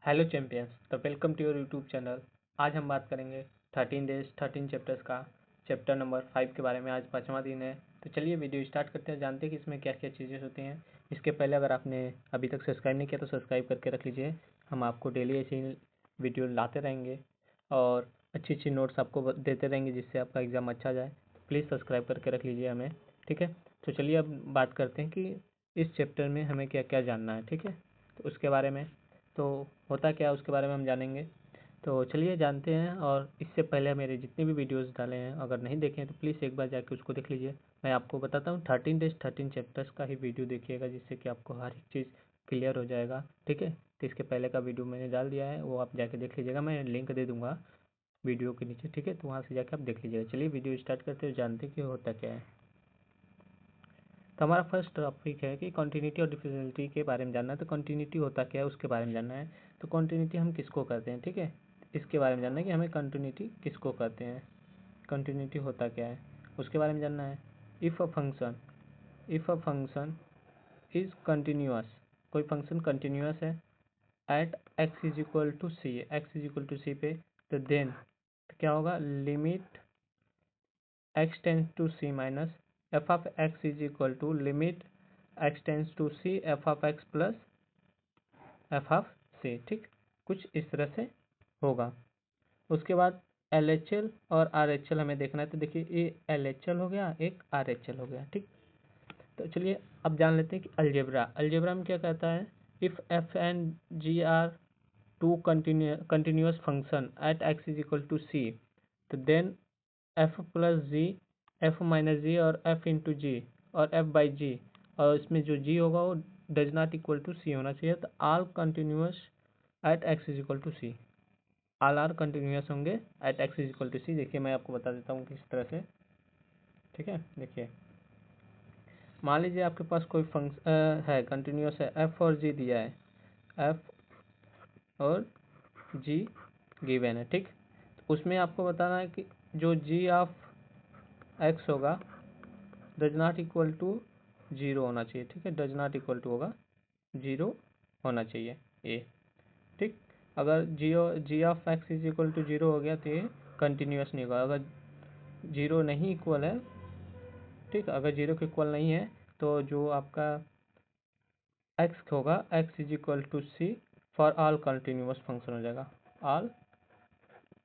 Hello champions, तो welcome to your YouTube channel. आज हम बात करेंगे 13 डेज 13 चैप्टर्स का चैप्टर नंबर 5 के बारे में। आज 5वां दिन है, तो चलिए वीडियो स्टार्ट करते हैं। जानते हैं कि इसमें क्या क्या चीज़ें होती हैं। इसके पहले अगर आपने अभी तक सब्सक्राइब नहीं किया तो सब्सक्राइब करके रख लीजिए। हम आपको डेली ऐसी वीडियो लाते रहेंगे और अच्छी अच्छी नोट्स आपको देते रहेंगे जिससे आपका एग्ज़ाम अच्छा जाए। तो प्लीज़ सब्सक्राइब करके रख लीजिए हमें, ठीक है। तो चलिए अब बात करते हैं कि इस चैप्टर में हमें क्या क्या जानना है, ठीक है। तो उसके बारे में तो होता क्या है उसके बारे में हम जानेंगे। तो चलिए जानते हैं। और इससे पहले मेरे जितने भी वीडियोस डाले हैं अगर नहीं देखे हैं तो प्लीज़ एक बार जाके उसको देख लीजिए। मैं आपको बताता हूँ 13 डेज 13 चैप्टर्स का ही वीडियो देखिएगा जिससे कि आपको हर एक चीज़ क्लियर हो जाएगा, ठीक है। तो इसके पहले का वीडियो मैंने डाल दिया है, वो आप जाके देख लीजिएगा। मैं लिंक दे दूँगा वीडियो के नीचे, ठीक है। तो वहाँ से जाके आप देख लीजिएगा। चलिए वीडियो स्टार्ट करते हैं, जानते हैं कि होता क्या है। तो हमारा फर्स्ट टॉपिक है कि कॉन्टिन्यूटी और डिफरेंशियलिटी के बारे में जानना है। तो कॉन्टिन्यूटी होता क्या है उसके बारे में जानना है। तो कॉन्टिन्यूटी हम किसको कहते हैं, ठीक है। इसके बारे में जानना है कि हमें कॉन्टिन्यूटी किसको कहते हैं, कॉन्टिन्यूटी होता क्या है उसके बारे में जानना है। If a function is continuous, कोई फंक्शन कंटिन्यूअस है at x is equal to c, x is equal to c पे, तो देन क्या होगा, limit x tends to c minus f of x is equal to limit x tends to c f of x plus f of c, ठीक। कुछ इस तरह से होगा। उसके बाद एल एच एल और आर एच एल हमें देखना है। तो देखिए ये एल एच एल हो गया, एक आर एच एल हो गया, ठीक। तो चलिए अब जान लेते हैं कि अलजेब्रा में क्या कहता है। If f and g are two continuous function at x is equal to c, तो then f plus g, f minus g और एफ इंटू जी और एफ बाई जी, और इसमें जो जी होगा वो does not equal to C होना चाहिए। तो all continuous at x is equal to C, all are continuous होंगे at x is equal to C. देखिए मैं आपको बता देता हूँ किस तरह से, ठीक है। देखिए मान लीजिए आपके पास कोई फंक्शन है कंटिन्यूअस है, एफ और जी दिया है, एफ और जी गिवन है, ठीक। तो उसमें आपको बताना है कि जो जी ऑफ एक्स होगा does not equal to zero होना चाहिए, ठीक है। डज नॉट इक्वल टू होगा जीरो होना चाहिए ए, ठीक। अगर g of x is equal to zero हो गया तो ये कंटिन्यूअस नहीं होगा। अगर जीरो नहीं इक्वल है, ठीक, अगर जीरो के इक्वल नहीं है तो जो आपका एक्स होगा x is equal to c for all continuous function हो जाएगा, all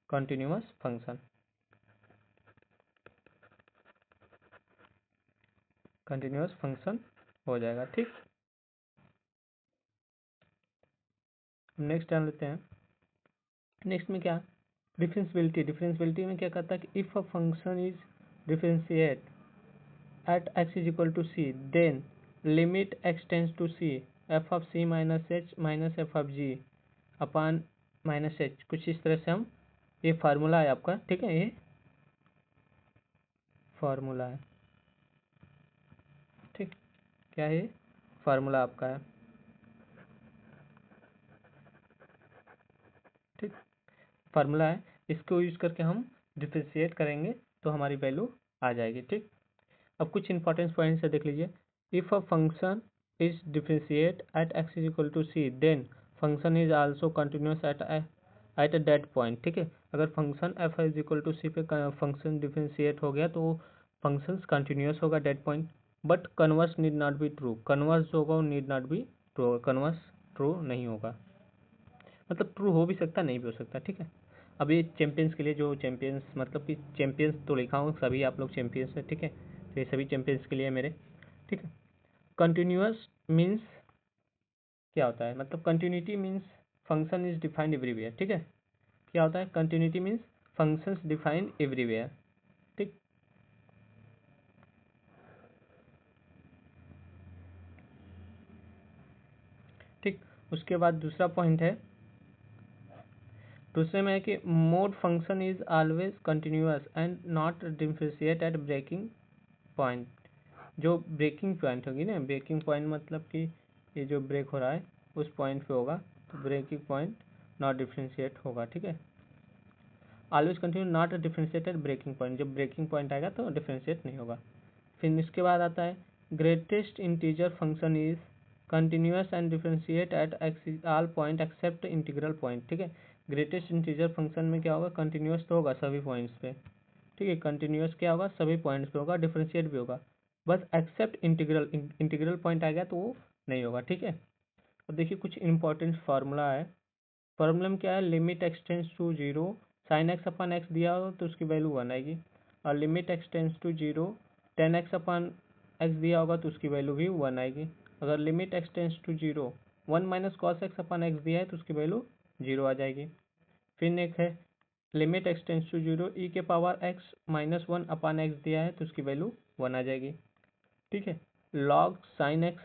continuous function, continuous function हो जाएगा, ठीक। नेक्स्ट जान लेते हैं। नेक्स्ट में क्या, डिफरेंशियबिलिटी में क्या कहता है कि if a function is differentiate at x is equal to c, then limit x tends to c f of c minus h minus f of g upon minus h, कुछ इस तरह से हम, ये फार्मूला है आपका, ठीक है। ये फार्मूला है, ठीक। क्या है, फार्मूला आपका है, ठीक। फार्मूला है, इसको यूज करके हम डिफरेंशिएट करेंगे तो हमारी वैल्यू आ जाएगी, ठीक। अब कुछ इंपॉर्टेंट पॉइंट्स से देख लीजिए। If a function is differentiate at x is equal to c, then function is also continuous at a that point, ठीक है। अगर function f is equal to c पे फंक्शन डिफरेंशिएट हो गया तो फंक्शन कंटिन्यूअस होगा that point. But converse need not be true, converse जो होगा वो need not be true, converse true नहीं होगा। मतलब ट्रू हो भी सकता नहीं भी हो सकता, ठीक है। अब ये चैंपियंस के लिए, जो चैंपियंस मतलब कि चैंपियंस तो लिखा हूँ, सभी आप लोग चैंपियंस हैं, ठीक है। तो ये सभी चैंपियंस के लिए मेरे, ठीक है। कंटिन्यूअस मीन्स क्या होता है, मतलब continuity means function is defined everywhere, ठीक है। क्या होता है, continuity means functions defined everywhere, ठीक। ठीक, उसके बाद दूसरा पॉइंट है, दूसरे में है कि mod function is always continuous and not differentiate at breaking point. जो ब्रेकिंग पॉइंट होगी ना, ब्रेकिंग पॉइंट मतलब कि ये जो ब्रेक हो रहा है उस पॉइंट पे होगा, तो ब्रेकिंग पॉइंट नॉट डिफरेंशिएट होगा, ठीक है। Always continue not differentiated breaking point, जब ब्रेकिंग पॉइंट आएगा तो डिफरेंशिएट नहीं होगा। फिर इसके बाद आता है greatest integer function is continuous and differentiate at x all point except integral point. ठीक है, ग्रेटेस्ट इंटीजर फंक्शन में क्या होगा, कंटिन्यूस तो होगा सभी पॉइंट्स पे। ठीक है, कंटिन्यूस क्या होगा, सभी पॉइंट्स पे होगा, डिफरेंशिएट भी होगा, बस एक्सेप्ट इंटीग्रल, इंटीग्रल पॉइंट आ गया तो वो नहीं होगा। ठीक है, अब देखिए कुछ इंपॉर्टेंट फार्मूला है। फार्मूला में क्या है, limit x tends to zero, sine x upon x दिया हो तो उसकी वैल्यू 1 आएगी, और limit x tends to zero tan x upon x दिया होगा तो उसकी वैल्यू भी 1 आएगी। अगर limit x tends to zero 1 minus cos x upon x दिया है तो उसकी वैल्यू 0 आ जाएगी। फिर एक है लिमिट एक्सटेंस टू जीरो ई के पावर एक्स माइनस 1 अपन एक्स दिया है तो उसकी वैल्यू 1 आ जाएगी। ठीक है, लॉग साइन एक्स,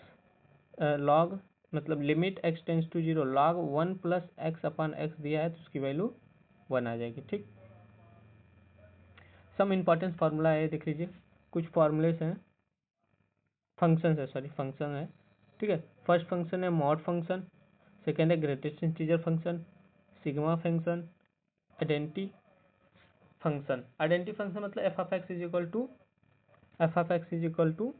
लॉग मतलब limit x tends to zero log 1 plus x upon x दिया है तो उसकी वैल्यू 1 आ जाएगी। ठीक, सम इम्पॉर्टेंट फार्मूला है, देख लीजिए कुछ फार्मूलेस हैं, फंक्शन है, सॉरी फंक्शन है। ठीक है, फर्स्ट फंक्शन है मॉड फंक्शन, सेकेंड है greatest integer function, sigma function, identity function. Identity function मतलब f of x is equal to, F of x is equal to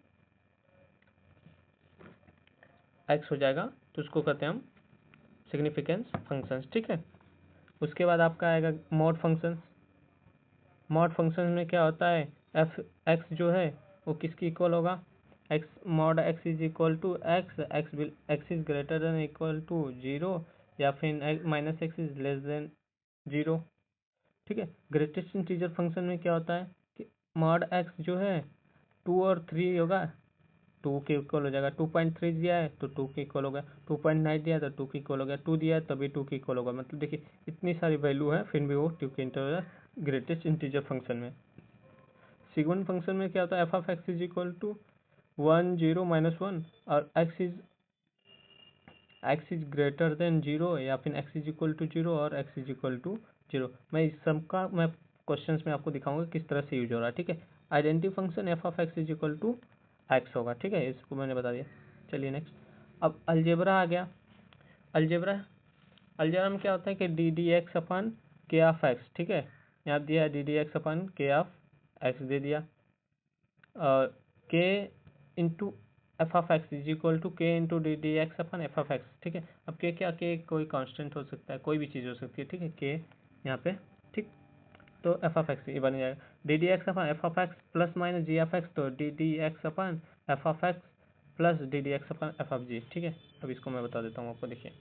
x हो जाएगा, तो उसको कहते हैं हम सिग्निफिकेंस फंक्शंस। ठीक है, उसके बाद आपका आएगा मॉड फंक्शन। मॉड फंक्शन में क्या होता है, एफ एक्स जो है वो किसकी इक्वल होगा, x mod x is equal to x, x is greater than equal to zero, या फिर minus x is less than zero. ठीक है, ग्रेटेस्ट इंटीजर फंक्शन में क्या होता है कि मॉड एक्स जो है 2 और 3 होगा, 2 के इक्वल हो जाएगा, 2.3 दिया है तो 2 के इक्वल हो गया, 2.9 दिया है तो 2 के इक्वल हो गया, 2 दिया है तभी 2 के इक्वल होगा। मतलब देखिए इतनी सारी वैल्यू है फिर भी वो 2 के इक्वल है ग्रेटेस्ट इंटीजर फंक्शन में। सिग्मन फंक्शन में क्या होता है, f of x is equal to 1 0 minus 1, और x is greater than zero, या फिर x is equal to zero और x is equal to zero. मैं इस सब का मैं क्वेश्चंस में आपको दिखाऊंगा किस तरह से यूज हो रहा है। ठीक है, identity function f of x is equal to x होगा। ठीक है, इसको मैंने बता दिया। चलिए नेक्स्ट, अब अलजेब्रा आ गया। अलजेब्रा, अलजेब्रा में क्या होता है कि डी डी एक्स अपन के ऑफ एक्स। ठीक है, यहाँ दिया है डी डी एक्स अपन के ऑफ एक्स दे दिया, और k into f of x is equal to k into d d x upon f of x. ठीक है, अब के क्या, के कोई कांस्टेंट हो सकता है, कोई भी चीज़ हो सकती है। ठीक है, के यहाँ पे, ठीक, तो एफ ऑफ एक्स ये बन जाएगा d d x upon f of x plus minus g of x, तो d d x upon f of x plus d d x upon f of g. ठीक है, अब इसको मैं बता देता हूँ आपको। देखिए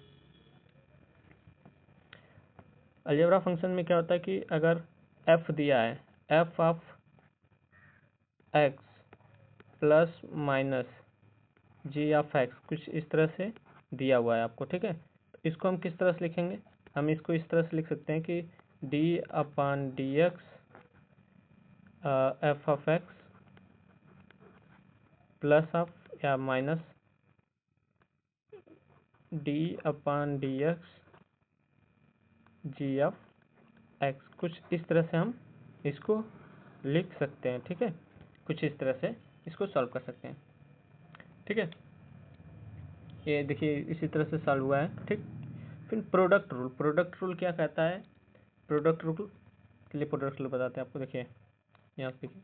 अलजेब्रा फंक्शन में क्या होता है कि अगर एफ दिया है, f of x plus minus g of x कुछ इस तरह से दिया हुआ है आपको। ठीक है, तो इसको हम किस तरह से लिखेंगे, हम इसको इस तरह से लिख सकते हैं कि d upon d x f of x plus of या minus d upon d x g of x, कुछ इस तरह से हम इसको लिख सकते हैं। ठीक है, कुछ इस तरह से इसको सॉल्व कर सकते हैं। ठीक है, ये देखिए इसी तरह से सॉल्व हुआ है। ठीक, फिर प्रोडक्ट रूल, प्रोडक्ट रूल क्या कहता है, प्रोडक्ट रूल के लिए प्रोडक्ट रूल बताते हैं आपको। देखिए यहाँ पे देखिए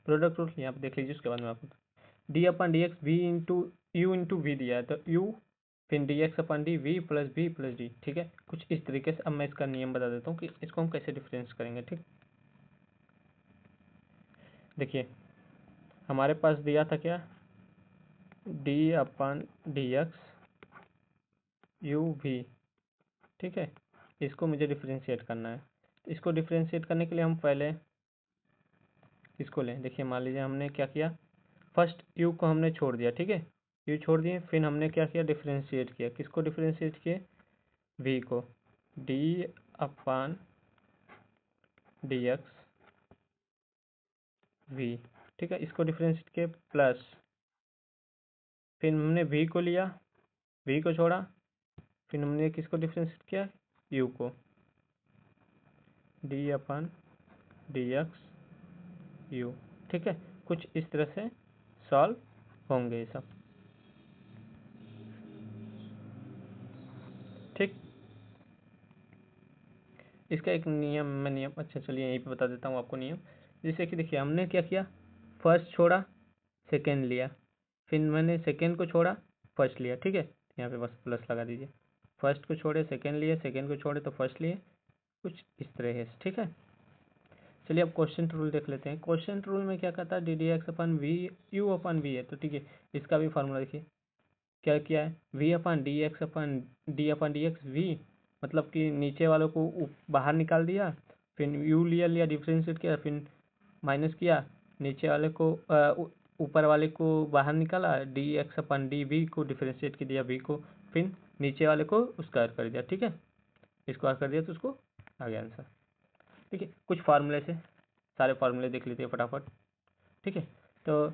प्रोडक्ट रूल यहाँ पे देख लीजिए, उसके बाद में आपको d upon d x v into u into v दिया है, तो यू फिर d x upon d v plus d. ठीक है, कुछ इस तरीके से। अब मैं इसका नियम बता देता हूँ कि इसको हम कैसे डिफरेंस करेंगे। ठीक, देखिए हमारे पास दिया था क्या, d upon d x u v. ठीक है, इसको मुझे डिफरेंशिएट करना है। इसको डिफरेंशिएट करने के लिए हम पहले इसको लें। देखिए मान लीजिए हमने क्या किया, फर्स्ट यू को हमने छोड़ दिया। ठीक है, यू छोड़ दिए, फिर हमने क्या किया, डिफरेंशिएट किया। किसको डिफरेंशिएट किए, वी को, d upon d x v. ठीक है, इसको डिफरेंशिएट किए, प्लस फिर हमने वी को लिया, वी को छोड़ा, फिर हमने किसको डिफरेंशिएट किया, यू को, d upon d x you. ठीक है, कुछ इस तरह से सॉल्व होंगे ये सब। ठीक, इसका एक नियम, मैं नियम, अच्छा चलिए यहीं पे बता देता हूँ आपको नियम। जैसे कि देखिए हमने क्या किया, फर्स्ट छोड़ा सेकेंड लिया, फिर मैंने सेकेंड को छोड़ा फर्स्ट लिया, ठीक है, यहाँ पे बस प्लस लगा दीजिए। फर्स्ट को छोड़े सेकंड लिए, सेकंड को छोड़े तो फर्स्ट लिए, कुछ इस तरह है, ठीक है। चलिए अब क्वेश्चन रूल देख लेते हैं। क्वेश्चन रूल में क्या कहता है, d d x upon v u upon v है, तो ठीक है, इसका भी फार्मूला देखिए क्या किया है, v upon d x upon d x v, मतलब कि नीचे वालों को बाहर निकाल दिया, फिर यू लिया डिफ्रेंशिएट किया, फिर माइनस किया, नीचे वाले को ऊपर वाले को बाहर निकाला, d x upon d v को डिफ्रेंशिएट कर दिया वी को, फिर नीचे वाले को स्क्वायर कर दिया, ठीक है, स्क्वायर कर दिया तो उसको आ गया आंसर। ठीक है, कुछ फार्मूले से सारे फार्मूले देख लेते हैं फटाफट, ठीक है। तो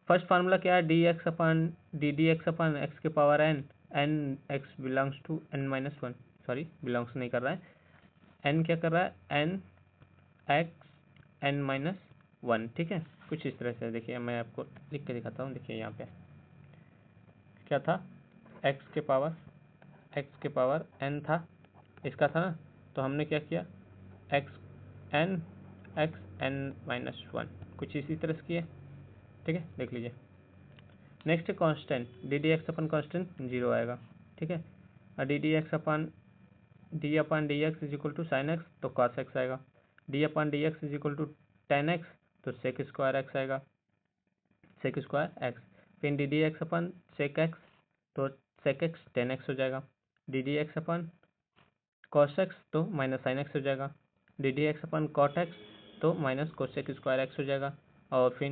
फर्स्ट फार्मूला क्या है, d x upon d x upon x के power n, n x belongs to n minus one, sorry belongs नहीं कर रहा है, एन क्या कर रहा है, n x n minus one, ठीक है। कुछ इस तरह से देखिए, मैं आपको लिख के दिखाता हूँ। देखिए यहाँ पे क्या था, एक्स के पावर एन था, इसका था ना, तो हमने क्या किया, एक्स एन माइनस वन, कुछ इसी तरह से किया, ठीक है, देख लीजिए। Next constant, d d x upon constant zero आएगा, ठीक है, और d d x upon d x is equal to sin x, तो कॉस एक्स आएगा, d x is equal to tan x, तो सेक स्क्वायर एक्स आएगा, sec square x, फिर d d x upon sec x, तो sec x tan x हो जाएगा, d d x upon cos x तो minus sine x हो जाएगा, d d x upon cot x तो minus cosec square x हो जाएगा, और फिर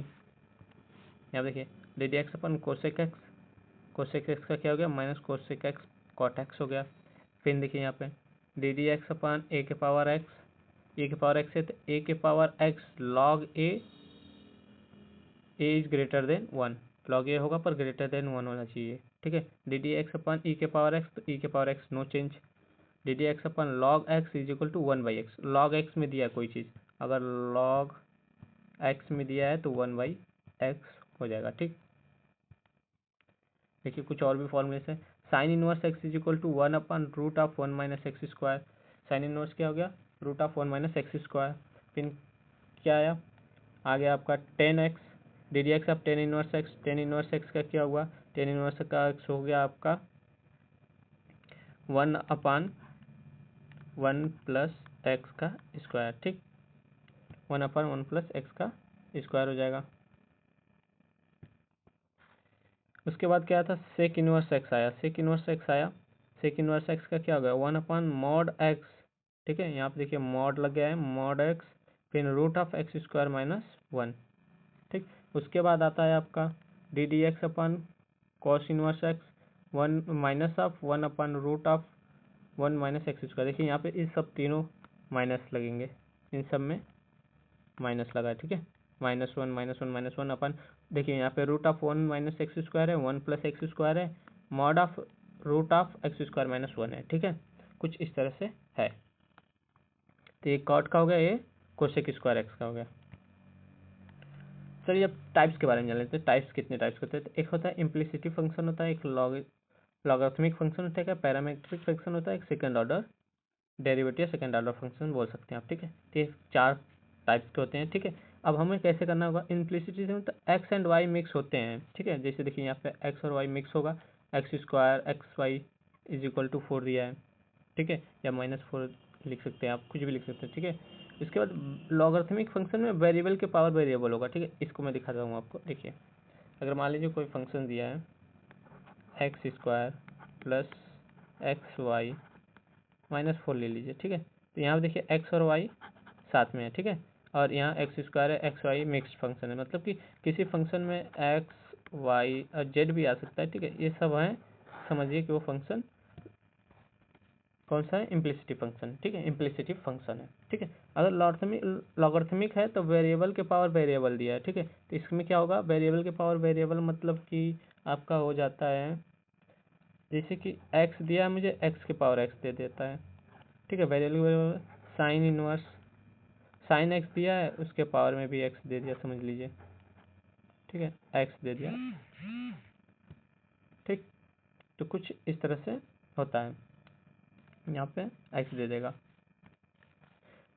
यहाँ देखिए d d x upon cosec x का क्या हो गया, minus cosec x cot x हो गया। फिर देखिए यहाँ पे d d x upon a के पावर एक्स है, तो ए के power x log a is greater than one, log a होगा पर ग्रेटर देन वन होना चाहिए, ठीक है। D d x upon e के पावर एक्स, तो ई के power x no change, d d x upon log x is equal to one by x, log x में दिया है कोई चीज़, अगर लॉग एक्स में दिया है तो वन बाई एक्स हो जाएगा, ठीक। देखिए कुछ और भी फॉर्मूले से, sine inverse x is equal to one upon root of one minus x square, sine inverse क्या हो गया, root of one minus x square, फिर क्या आया, आ गया आपका tan x, d d x अब टेन इनवर्स एक्स का क्या हुआ, टेन इनवर्स का एक्स हो गया आपका one upon one plus x का स्क्वायर, ठीक, one upon one plus x का स्क्वायर हो जाएगा। उसके बाद क्या था, सेक इनवर्स एक्स आया, सेक इनवर्स एक्स का क्या हो गया, वन अपान मॉड एक्स, ठीक है, यहाँ पे देखिए मॉड लग गया है, मॉड एक्स, फिर root of x square minus one, ठीक। उसके बाद आता है आपका d d x upon cos inverse x, one minus of one upon root of one minus x square, देखिए यहाँ पे इस सब तीनों माइनस लगेंगे, इन सब में माइनस लगा है, ठीक है, माइनस वन अपन, देखिए यहाँ पे root of one minus x square है, वन प्लस एक्स स्क्वायर है, mod of root of x square minus one है, ठीक है, कुछ इस तरह से है। तो ये कॉट का हो गया, ये कोसेक स्क्वायर एक्स का हो गया। चलिए अब टाइप्स के बारे में जान लेते हैं, टाइप्स कितने टाइप्स होते हैं। तो एक होता है इम्प्लिसिटिव फंक्शन होता है, एक लॉगरिथमिक फंक्शन होता है, क्या पैरामेट्रिक फंक्शन होता है, एक second order derivative second order function बोल सकते हैं आप, ठीक है। तो ये चार टाइप्स के होते हैं, ठीक है। अब हमें कैसे करना होगा, इम्प्लिसिटी से तो एक्स एंड वाई मिक्स होते हैं, ठीक है, जैसे देखिए यहाँ पे एक्स और वाई मिक्स होगा, x square x y is equal to four दिया है, ठीक है, या माइनस फोर लिख सकते हैं आप, कुछ भी लिख सकते हैं, ठीक है। इसके बाद लॉगरिथमिक फंक्शन में वेरिएबल के पावर वेरिएबल होगा, ठीक है, इसको मैं दिखाता हूँ आपको। देखिए अगर मान लीजिए कोई फंक्शन दिया है x square plus x y minus four ले लीजिए, ठीक है, तो यहाँ पे देखिए एक्स और वाई साथ में है, ठीक है, और यहाँ एक्स स्क्वायर है, एक्स वाई मिक्स्ड फंक्शन है, मतलब कि किसी फंक्शन में एक्स वाई और जेड भी आ सकता है, ठीक है, ये सब हैं, समझिए कि वो फंक्शन कौन सा है, इम्प्लिसिटिव फंक्शन, ठीक है, इम्प्लिसिटिव फंक्शन है, ठीक है। अगर लॉगरिथमिक है तो वेरिएबल के पावर वेरिएबल दिया है, ठीक है, तो इसमें क्या होगा, वेरिएबल के पावर वेरिएबल मतलब कि आपका हो जाता है, जैसे कि एक्स दिया है मुझे, एक्स के पावर एक्स दे देता है, ठीक है, variable sine inverse sine x दिया है, उसके पावर में भी एक्स दे दिया, समझ लीजिए, ठीक है, एक्स दे दिया, ठीक। तो कुछ इस तरह से होता है, यहाँ पे एक्स दे देगा,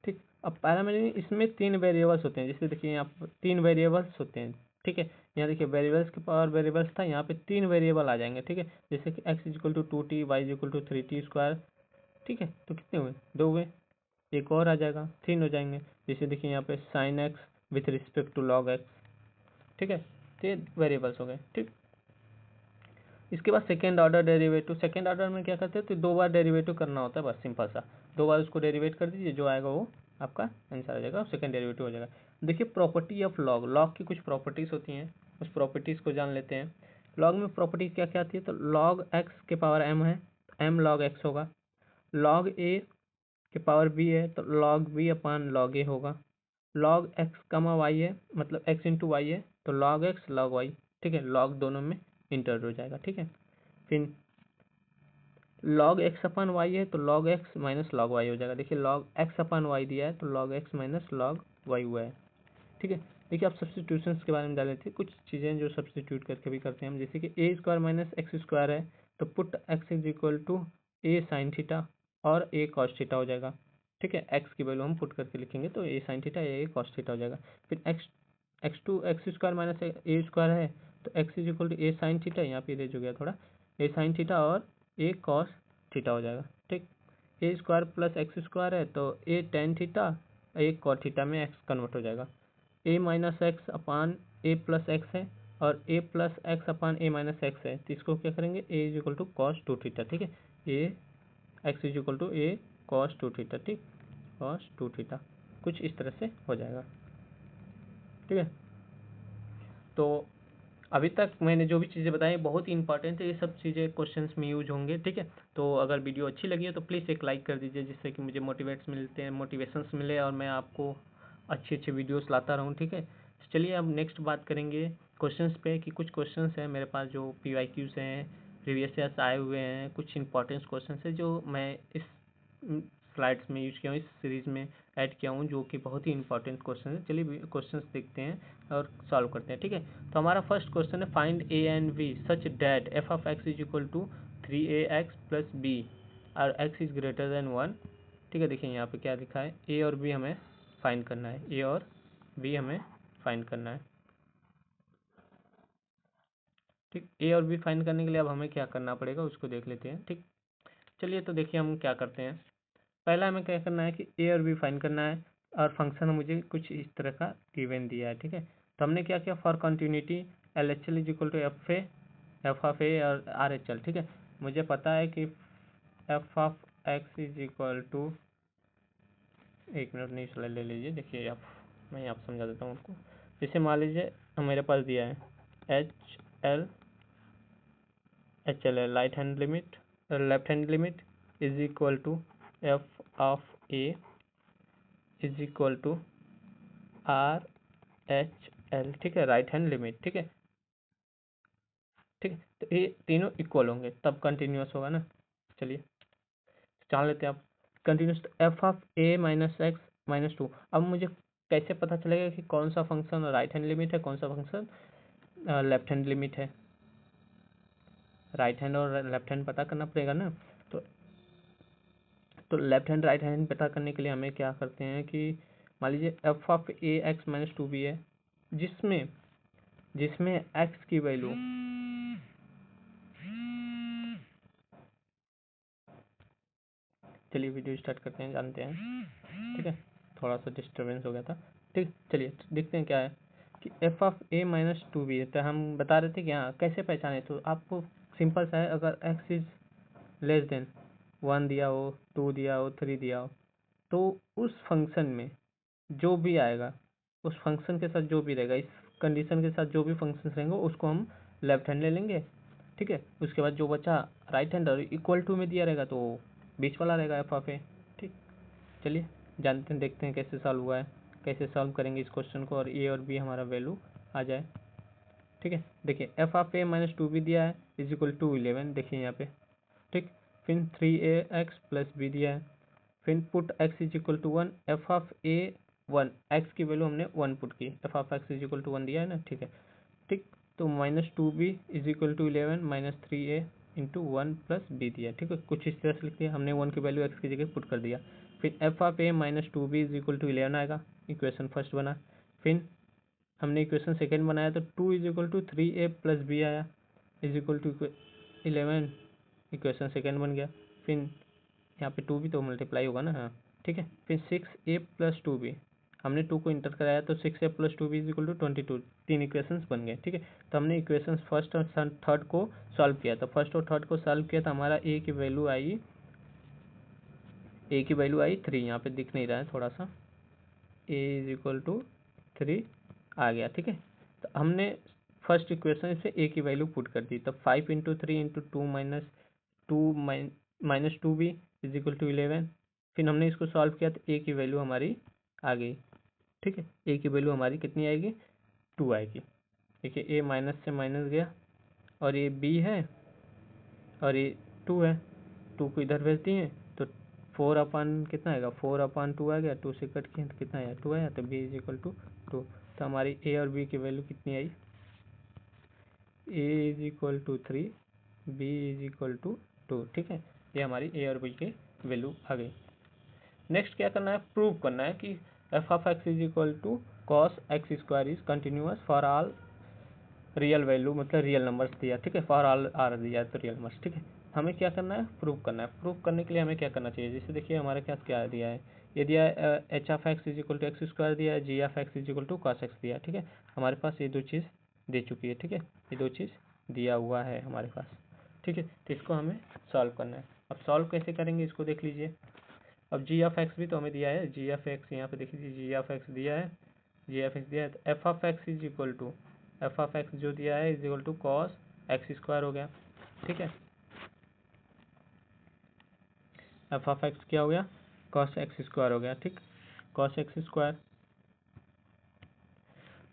ठीक। अब पैरामीटर इसमें तीन वेरिएबल्स होते हैं, जैसे देखिए यहाँ पर तीन वेरिएबल्स होते हैं, ठीक है। यहाँ देखिए वेरिएबल्स के पावर वेरिएबल्स था, यहाँ पे 3 वेरिएबल आ जाएंगे, ठीक है। जैसे कि x equal to 2t, y equal to 3t square, ठीक है। तो कितने हुए, 2 हुए, एक और आ जाएगा, 3 हो जाएंगे। जैसे देखिए यहाँ पे sine x with respect to log x, ठीक है। तो ये वेरिएबल्स हो गए, ठीक। इसके बाद second order derivative, second order में क्या करते हैं, तो 2 बार डेरिवेटिव करना होता है, बस सिंपल सा 2 बार उसको डेरिवेट कर दीजिए, जो आएगा वो आपका आंसर आ जाएगा, सेकेंड डेरिवेटिव हो जाएगा। देखिए प्रॉपर्टी ऑफ लॉग, लॉग की कुछ प्रॉपर्टीज होती हैं, उस प्रॉपर्टीज को जान लेते हैं। लॉग में प्रॉपर्टीज क्या क्या आती है, तो लॉग एक्स के पावर एम है, एम लॉग एक्स होगा। लॉग ए के पावर बी है, तो log B upon log a होगा। लॉग एक्स कमा वाई है, मतलब एक्स इंटू वाई है, तो लॉग एक्स लॉग वाई, ठीक है। लॉग दोनों में इंटर हो जाएगा, ठीक है। फिर लॉग एक्स अपन वाई है, तो log x minus log y हो जाएगा। देखिए लॉग एक्स अपन वाई दिया है, तो log x minus log y हुआ है, ठीक है। देखिए आप सब्सटीट्यूशन के बारे में जान लेते हैं, कुछ चीज़ें जो सब्सटीट्यूट करके भी करते हैं हम, जैसे कि a square minus x square है, तो put x is equal to a sine theta और ए कॉस थीटा हो जाएगा, ठीक है। एक्स की वैल्यू हम पुट करके लिखेंगे, तो a sine theta a cos theta हो जाएगा। फिर x square minus a square है, तो x is equal to a sine theta, यहाँ पे रेज हो गया थोड़ा, ए साइन थीटा और ए कॉस थीटा हो जाएगा, ठीक। A square plus x square है, तो a tan theta, a cot theta में एक्स कन्वर्ट हो जाएगा। A minus x upon a plus x है, और a plus x upon a minus x है, तो इसको क्या करेंगे, a is equal to cos two theta, ठीक है। A x is equal to a cos two theta, ठीक, कॉस टू थीटा कुछ इस तरह से हो जाएगा, ठीक है। तो अभी तक मैंने जो भी चीज़ें बताई बहुत ही इंपॉर्टेंट है, ये सब चीज़ें क्वेश्चंस में यूज होंगे, ठीक है। तो अगर वीडियो अच्छी लगी है तो प्लीज़ एक लाइक कर दीजिए, जिससे कि मुझे मोटिवेशंस मिले और मैं आपको अच्छे अच्छे वीडियोस लाता रहूं, ठीक है। चलिए अब नेक्स्ट बात करेंगे क्वेश्चंस पे, कि कुछ क्वेश्चंस हैं मेरे पास जो PYQs हैं, प्रीवियस ईयर्स आए हुए हैं, कुछ इंपॉर्टेंट क्वेश्चंस हैं जो मैं इस स्लाइड्स में यूज किया हूँ, इस सीरीज़ में ऐड किया हूँ, जो कि बहुत ही इंपॉर्टेंट क्वेश्चन है। चलिए क्वेश्चंस देखते हैं और सॉल्व करते हैं, ठीक है। तो हमारा फर्स्ट क्वेश्चन है, find a and b such that f of x is equal to 3ax plus b और एक्स इज ग्रेटर देन 1, ठीक है। देखिए यहाँ पे क्या लिखा है, ए और बी हमें फाइंड करना है, ए और बी हमें फाइंड करना है, ठीक। ए और बी फाइंड करने के लिए अब हमें क्या करना पड़ेगा उसको देख लेते हैं, ठीक। चलिए तो देखिए हम क्या करते हैं, पहला हमें क्या करना है कि ए और बी फाइंड करना है, और फंक्शन मुझे कुछ इस तरह का गिवन दिया है, ठीक है। तो हमने क्या किया, for continuity L H L is equal to F of a और आर एच एल, ठीक है। मुझे पता है कि f of x is equal to, एक मिनट नहीं स्लाइड ले लीजिए, देखिए आप, मैं यहाँ समझा देता हूँ उसको। जैसे मान लीजिए मेरे पास दिया है एच एल है right hand limit, left hand limit is equal to F of a is equal to R H L, ठीक है, राइट हैंड लिमिट, ठीक है, ठीक है। तो ये तीनों इक्वल होंगे तब कंटिन्यूस होगा ना। चलिए जान लेते हैं आप, continuous f of a minus x minus to. अब मुझे कैसे पता चलेगा कि कौन सा फंक्शन राइट हैंड लिमिट है, कौन सा फंक्शन लेफ्ट हैंड लिमिट है, राइट हैंड और लेफ्ट हैंड पता करना पड़ेगा ना। तो लेफ्ट हैंड राइट हैंड पता करने के लिए हमें क्या करते हैं कि मान लीजिए f of a x minus two b है, जिसमें जिसमें एक्स की वैल्यू, चलिए वीडियो स्टार्ट करते हैं, जानते हैं, ठीक है। थोड़ा सा डिस्टर्बेंस हो गया था, ठीक। चलिए देखते हैं क्या है कि f of a minus two b, तो हम बता रहे थे कि हाँ कैसे पहचाने, तो आपको सिंपल सा है, अगर एक्स इज लेस देन 1 दिया हो, 2 दिया हो, 3 दिया हो, तो उस फंक्शन में जो भी आएगा, उस फंक्शन के साथ जो भी रहेगा, इस कंडीशन के साथ जो भी फंक्शन रहेंगे उसको हम लेफ्ट हैंड ले लेंगे, ठीक है। उसके बाद जो बचा राइट हैंड और इक्वल टू में दिया रहेगा तो बीच वाला रहेगा एफ ऑफ ए, ठीक। चलिए जानते हैं, देखते हैं कैसे सॉल्व हुआ है, कैसे सॉल्व करेंगे इस क्वेश्चन को और ए और बी हमारा वैल्यू आ जाए, ठीक है। देखिए f of a minus two b दिया है इज इक्वल टू 11, देखिए यहाँ पे, ठीक। फिर 3ax प्लस बी दिया है, फिर put x is equal to 1, f of a 1, x की वैल्यू हमने 1 पुट की, f of x is equal to 1 दिया है ना, ठीक है, ठीक। तो minus two b is equal to 11 minus 3a into 1 plus b दिया, ठीक है, कुछ इस तरह से लिख दिया हमने, 1 की वैल्यू एक्स की जगह पुट कर दिया। फिर f of a minus two b is equal to 11 आएगा, इक्वेशन फर्स्ट बना। फिर हमने इक्वेशन सेकेंड बनाया तो 2 is equal to 3a plus b आया is equal to 11, equation second बन गया। फिर यहाँ पे 2 भी तो मल्टीप्लाई होगा ना, हाँ ठीक है। फिर 6a प्लस 2b, हमने 2 को इंटर कराया तो 6a plus 2b is equal to 22, 3 equations बन गए, ठीक है। तो हमने इक्वेशंस फर्स्ट और थर्ड को सॉल्व किया, तो फर्स्ट और थर्ड को सॉल्व किया तो हमारा a की वैल्यू आई 3, यहाँ पे दिख नहीं रहा है थोड़ा सा, a इज इक्वल टू 3 आ गया, ठीक है। तो हमने फर्स्ट इक्वेशन से a की वैल्यू पुट कर दी, तो 5 into 3 into 2 minus 2b is equal to 11। फिर हमने इसको सॉल्व किया तो a की वैल्यू हमारी आ गई, ठीक है। a की वैल्यू हमारी कितनी आएगी, 2 आएगी। देखिए a माइनस से माइनस गया और ये b है और ये 2 है, 2 को इधर भेज दिए तो 4 अपन कितना आएगा, 4/2 आ गया, 2 से कट किया तो कितना आया, 2 आया, तो b इज इक्वल टू 2। तो हमारी a और b की वैल्यू कितनी आई, a is equal to 3, b is equal to 2, ठीक है। ये हमारी a और b की वैल्यू आ गई। नेक्स्ट क्या करना है, प्रूव करना है कि f of x is equal to cos x square is continuous for all real value, मतलब रियल नंबर्स दिया, ठीक है। फॉर ऑल आर दिया तो रियल नंबर्स, ठीक है। हमें क्या करना है, प्रूव करना है। प्रूव करने के लिए हमें क्या करना चाहिए, जैसे देखिए हमारे पास क्या दिया है, ये दिया है h of x is equal to x square दिया है, g of x is equal to cos x दिया है, ठीक है। हमारे पास ये 2 चीज़ दे चुकी है, ठीक है, ये 2 चीज़ दिया हुआ है हमारे पास, ठीक है। तो इसको हमें सॉल्व करना है। अब सॉल्व कैसे करेंगे इसको देख लीजिए। अब जी ऑफ एक्स भी तो हमें दिया है, जी ऑफ एक्स यहाँ पे देख लीजिए, जी ऑफ एक्स दिया है, जी ऑफ एक्स दिया है, तो f of x is equal to, F of x जो दिया है is equal to cos x square हो गया, ठीक है। एफ ऑफ एक्स क्या हो गया, कॉस एक्स स्क्वायर हो गया, ठीक। Cos x square,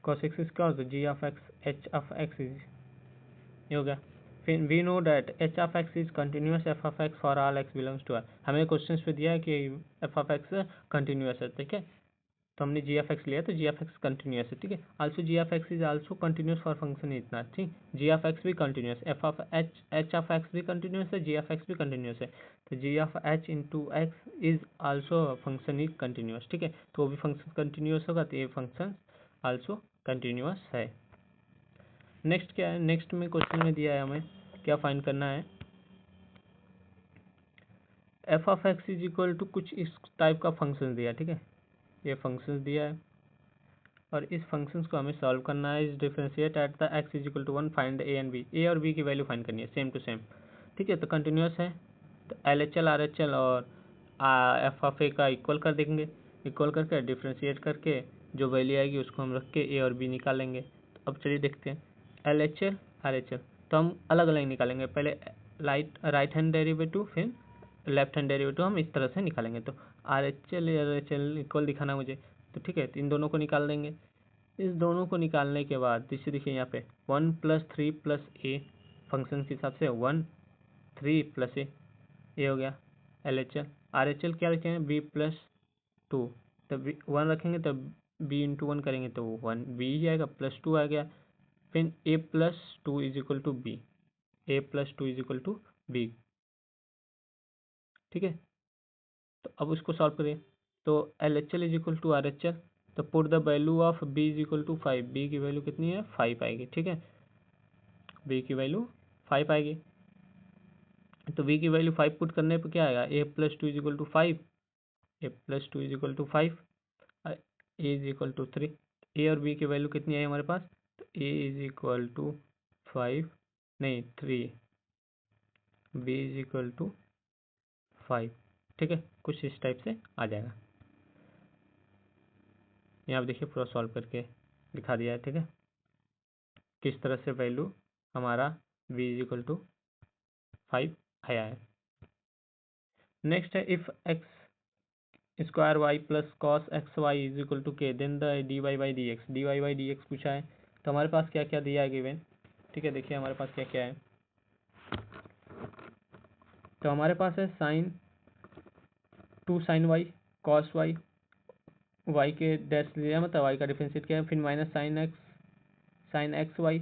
cos x square तो g of x, h of x is, ये हो गया। फिर we know that h of x is continuous f of x for all x belongs to R, हमें question पे दिया है कि एफ ऑफ एक्स कंटिन्यूअस है, ठीक है। तो हमने जी एफ एक्स लिया तो जी एफ एक्स कंटिन्यूस है, ठीक है। Also g f x is also continuous for function इतना, ठीक। जी एफ एक्स भी continuous, f of h of x भी कंटिन्यूस है, जी एफ एक्स भी कंटिन्यूस है, तो g of h into x is also function is continuous, ठीक है। तो वो भी फंक्शन कंटिन्यूस होगा तो ये फंक्शन आल्सो कंटिन्यूस है। नेक्स्ट क्या है, नेक्स्ट में क्वेश्चन में दिया है हमें क्या फाइंड करना है, f of x is equal to कुछ इस टाइप का फंक्शन दिया, ठीक है। ये फंक्शन दिया है और इस फंक्शंस को हमें सॉल्व करना है। Is differentiate at the x is equal to 1, find a and b, a और बी की वैल्यू फाइंड करनी है सेम टू सेम, ठीक है। तो कंटिन्यूस है तो L H L R H L और एफ ऑफ ए का इक्वल कर देंगे, इक्वल करके डिफरेंशिएट करके जो वैल्यू आएगी उसको हम रख के ए और बी निकालेंगे। तो अब चलिए देखते हैं, L H L R H L तो हम अलग अलग निकालेंगे, पहले राइट हैंड डेरिवेटिव फिर लेफ्ट हैंड डेरिवेटिव हम इस तरह से निकालेंगे। तो आर एच एल इक्वल दिखाना मुझे, तो ठीक है, तो इन दोनों को निकाल देंगे। इस दोनों को निकालने के बाद जैसे देखिए यहाँ पे 1 + 3 + a, फंक्शन के हिसाब से 1 3 + a, ये हो गया L H L. Are H L क्या रखेंगे, b+2, तो 1 रखेंगे तो b इंटू 1 करेंगे तो 1 b ही आएगा, +2 आ गया। फिर a+2 is equal to b, a+2 is equal to b, ठीक है। तो अब उसको सॉल्व करिए, तो L H L is equal to R H L, तो put the value of b is equal to 5, b की वैल्यू कितनी है 5 आएगी, ठीक है। b की वैल्यू 5 आएगी, तो b की वैल्यू 5 पुट करने पर क्या आएगा, a+2 is equal to 5, a+2 is equal to 5, a is equal to 3, a और b की वैल्यू कितनी आई हमारे पास, तो a इज इक्वल टू 5 नहीं 3, b इज इक्वल टू 5, ठीक है। कुछ इस टाइप से आ जाएगा। यहाँ आप देखिए पूरा सॉल्व करके दिखा दिया है, ठीक है, किस तरह से वैल्यू हमारा v इज इक्वल टू 5 आया है। नेक्स्ट है if x square y plus cos x y is equal to k, then the d y by d x पूछा है। तो हमारे पास क्या क्या दिया है गिवन, ठीक है। देखिए हमारे पास क्या क्या है, तो हमारे पास है sine 2 sine y, cos y, y के डैश लिया मतलब वाई का डिफरेंशिएट किया है, फिर माइनस साइन एक्स वाई,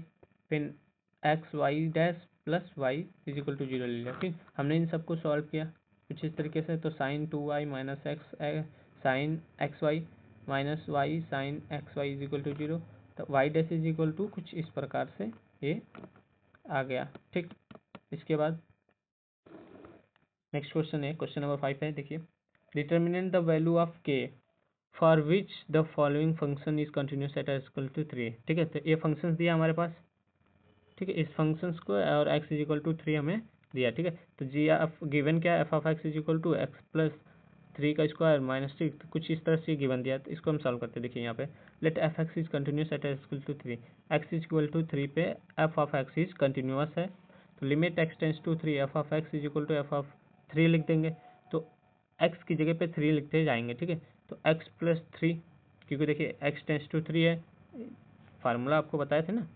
फिर x y dash plus y is equal to 0 ले लिया। फिर हमने इन सबको सॉल्व किया कुछ इस तरीके से, तो sine 2y minus x sine x y minus y sine x y is equal to 0, तो y dash is equal to कुछ इस प्रकार से ये आ गया। ठीक, इसके बाद नेक्स्ट क्वेश्चन है, क्वेश्चन नंबर 5 है। देखिए, determinate the value of k for which the following function is continuous at equal to 3। ठीक है, तो ये फंक्शन दिया हमारे पास। ठीक है, इस फंक्शंस को और x इज इक्वल टू 3 हमें दिया। ठीक है, तो जी एफ गिवन क्या है, f of x is equal to x plus 3 का स्क्वायर माइनस 6, तो कुछ इस तरह से गिवन दिया। तो इसको हम सॉल्व करते हैं। देखिए यहाँ पे let f x is continuous at equal to 3, x is equal to 3 पे f of x is continuous है, तो limit x tends to 3 f of x is equal to F of 3 लिख देंगे। तो एक्स की जगह पे 3 लिखते जाएंगे। ठीक है, तो एक्स प्लस 3, क्योंकि देखिए एक्स टेंस टू 3 है, फार्मूला आपको बताए थे ना।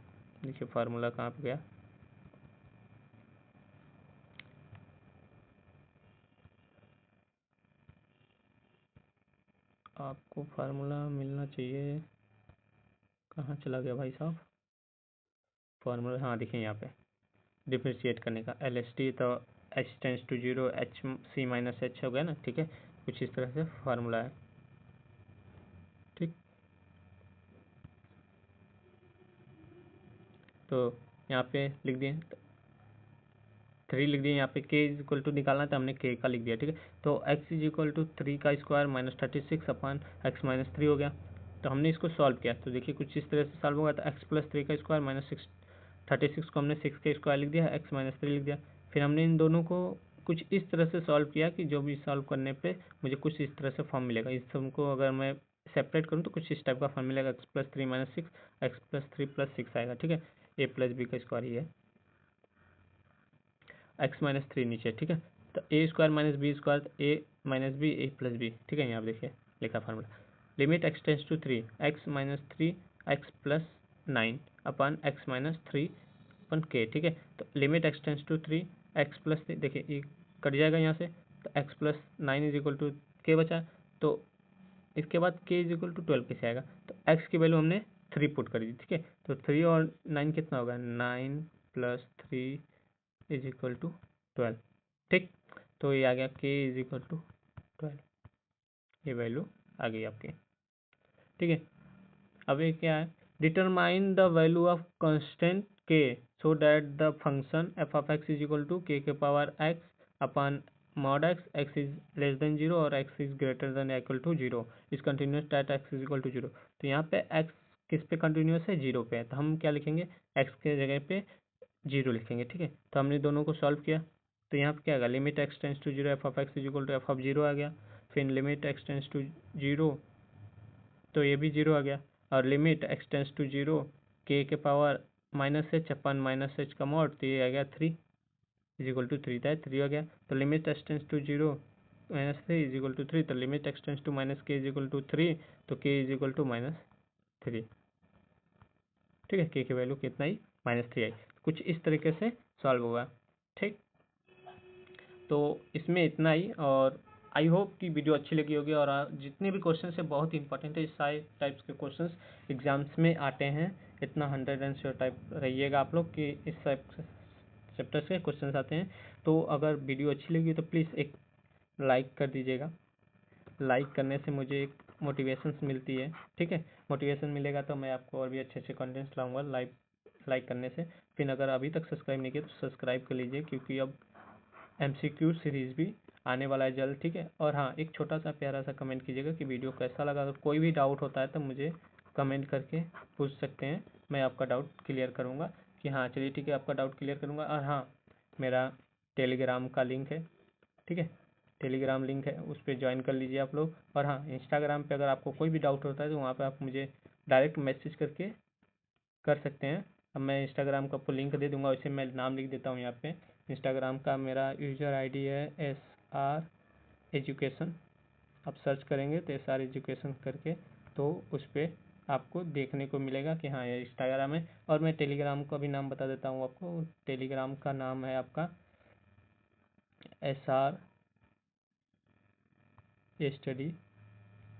देखिए फार्मूला कहाँ पे गया, आपको फार्मूला मिलना चाहिए, कहाँ चला गया भाई साहब फार्मूला। हाँ देखिए यहाँ पे डिफ्रेंशिएट करने का एल एस टी, तो h tends to 0 h c minus h हो गया ना। ठीक है, कुछ इस तरह से फार्मूला है। ठीक, तो यहाँ पे लिख दिए 3 लिख दिए। यहाँ पे k इज इक्वल टू निकालना था, हमने k का लिख दिया। ठीक है, तो x इज इक्वल टू 3 का square minus 36 upon x minus 3 हो गया। तो हमने इसको सॉल्व किया, तो देखिए कुछ इस तरह से सॉल्व होगा। तो x प्लस 3 का स्क्वायर माइनस 36 को हमने 6 का स्क्वायर लिख दिया, एक्स माइनस 3 लिख दिया। फिर हमने इन दोनों को कुछ इस तरह से सॉल्व किया कि जो भी सॉल्व करने पे मुझे कुछ इस तरह से फॉर्म मिलेगा। इस सम को अगर मैं सेपरेट करूँ तो कुछ इस टाइप का फॉर्म मिलेगा, X plus 3 minus 6, X plus 3 plus 6 आएगा। ठीक है, ए प्लस बी का स्क्वायर ही है, एक्स माइनस 3 नीचे। ठीक है, तो A square minus B square, A minus B A plus B. ठीक है, यहाँ देखिए लिखा formula, limit x tends to 3 X minus 3 X plus 9 upon X minus 3 upon के। ठीक है, तो limit x tends to 3 X plus 3, देखिए ये कट जाएगा यहाँ से, तो X plus 9 is equal to के बचा। तो इसके बाद के इज इक्वल टू 12 कैसे आएगा, तो एक्स की वैल्यू हमने 3 पुट कर दी। ठीक है, तो 3 और 9 कितना होगा, 9 प्लस 3 इज इक्वल टू 12। ठीक, तो ये आ गया k इज इक्वल टू 12, ये वैल्यू आ गई आपकी। ठीक है, अब ये क्या है, determine the value of constant k so that the function f of x is equal to k power x upon mod x, x is less than 0 और x is greater than equal to 0 is continuous that x is equal to 0। तो यहाँ पे x किस पे continuous है, 0 पे है, तो हम क्या लिखेंगे, x के जगह पे 0 लिखेंगे। ठीक है, तो हमने दोनों को सॉल्व किया, तो यहाँ पे क्या आएगा, limit x tends to 0 F of x is equal to F of 0 आ गया। फिर लिमिट एक्स टेंस टू 0, तो ये भी 0 आ गया। और लिमिट एक्स टेंस टू 0 के पावर माइनस एच अपन माइनस एच का मॉड, तो ये आ गया 3 इज इक्वल टू 3 था, 3 आ गया। तो limit x tends to 0 minus 3 is equal to 3, तो limit x tends to minus K is equal to 3, तो के इज इक्वल टू माइनस 3। ठीक है, के की वैल्यू कितना ही, -3 आई। कुछ इस तरीके से सॉल्व होगा। ठीक, तो इसमें इतना ही, और आई होप कि वीडियो अच्छी लगी होगी। और जितने भी क्वेश्चन है बहुत इंपॉर्टेंट है, इस सारे टाइप्स के क्वेश्चंस एग्जाम्स में आते हैं। इतना 100 एंड श्योर टाइप रहिएगा आप लोग कि इस टाइप चैप्टर्स के क्वेश्चंस आते हैं। तो अगर वीडियो अच्छी लगी तो प्लीज़ एक लाइक कर दीजिएगा। लाइक करने से मुझे एक मोटिवेशन मिलती है। ठीक है, मोटिवेशन मिलेगा तो मैं आपको और भी अच्छे अच्छे कंटेंट्स लाऊंगा लाइक करने से। फिर अगर अभी तक सब्सक्राइब नहीं किया तो सब्सक्राइब कर लीजिए, क्योंकि अब MCQ सीरीज़ भी आने वाला है जल्द। ठीक है, और हाँ, एक छोटा सा प्यारा सा कमेंट कीजिएगा कि वीडियो कैसा लगा। अगर कोई भी डाउट होता है तो मुझे कमेंट करके पूछ सकते हैं, मैं आपका डाउट क्लियर करूँगा। कि हाँ चलिए ठीक है, आपका डाउट क्लियर करूँगा। और हाँ, मेरा टेलीग्राम का लिंक है। ठीक है, टेलीग्राम लिंक है, उस पर ज्वाइन कर लीजिए आप लोग। और हाँ, इंस्टाग्राम पे अगर आपको कोई भी डाउट होता है तो वहाँ पे आप मुझे डायरेक्ट मैसेज करके कर सकते हैं। अब मैं इंस्टाग्राम का आपको लिंक दे दूँगा, वैसे मैं नाम लिख देता हूँ यहाँ पे। इंस्टाग्राम का मेरा यूज़र आईडी है SR एजुकेशन। आप सर्च करेंगे तो SR एजुकेशन करके, तो उस पर आपको देखने को मिलेगा कि हाँ ये इंस्टाग्राम है। और मैं टेलीग्राम का भी नाम बता देता हूँ आपको। टेलीग्राम का नाम है आपका SR स्टडी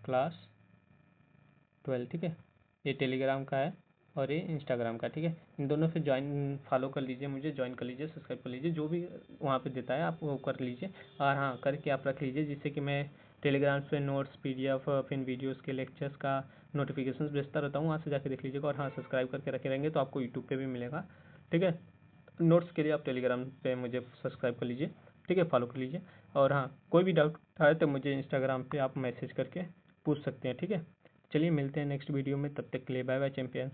क्लास 12। ठीक है, ये टेलीग्राम का है और ये इंस्टाग्राम का। ठीक है, इन दोनों से ज्वाइन फॉलो कर लीजिए, मुझे ज्वाइन कर लीजिए, सब्सक्राइब कर लीजिए, जो भी वहाँ पे देता है आप वो कर लीजिए। और हाँ, करके आप रख लीजिए, जिससे कि मैं टेलीग्राम पे नोट्स, PDF, फिर वीडियोज़ के लेक्चर्स का नोटिफिकेशन भेजता रहता हूँ, वहाँ से जाके देख लीजिएगा। और हाँ, सब्सक्राइब करके रखे रहेंगे तो आपको यूट्यूब पे भी मिलेगा, ठीक है। नोट्स के लिए आप टेलीग्राम पे मुझे सब्सक्राइब कर लीजिए, ठीक है, फॉलो कर लीजिए। और हाँ, कोई भी डाउट आए तो मुझे इंस्टाग्राम पे आप मैसेज करके पूछ सकते हैं, ठीक है। चलिए मिलते हैं नेक्स्ट वीडियो में, तब तक के लिए बाय बाय चैंपियंस।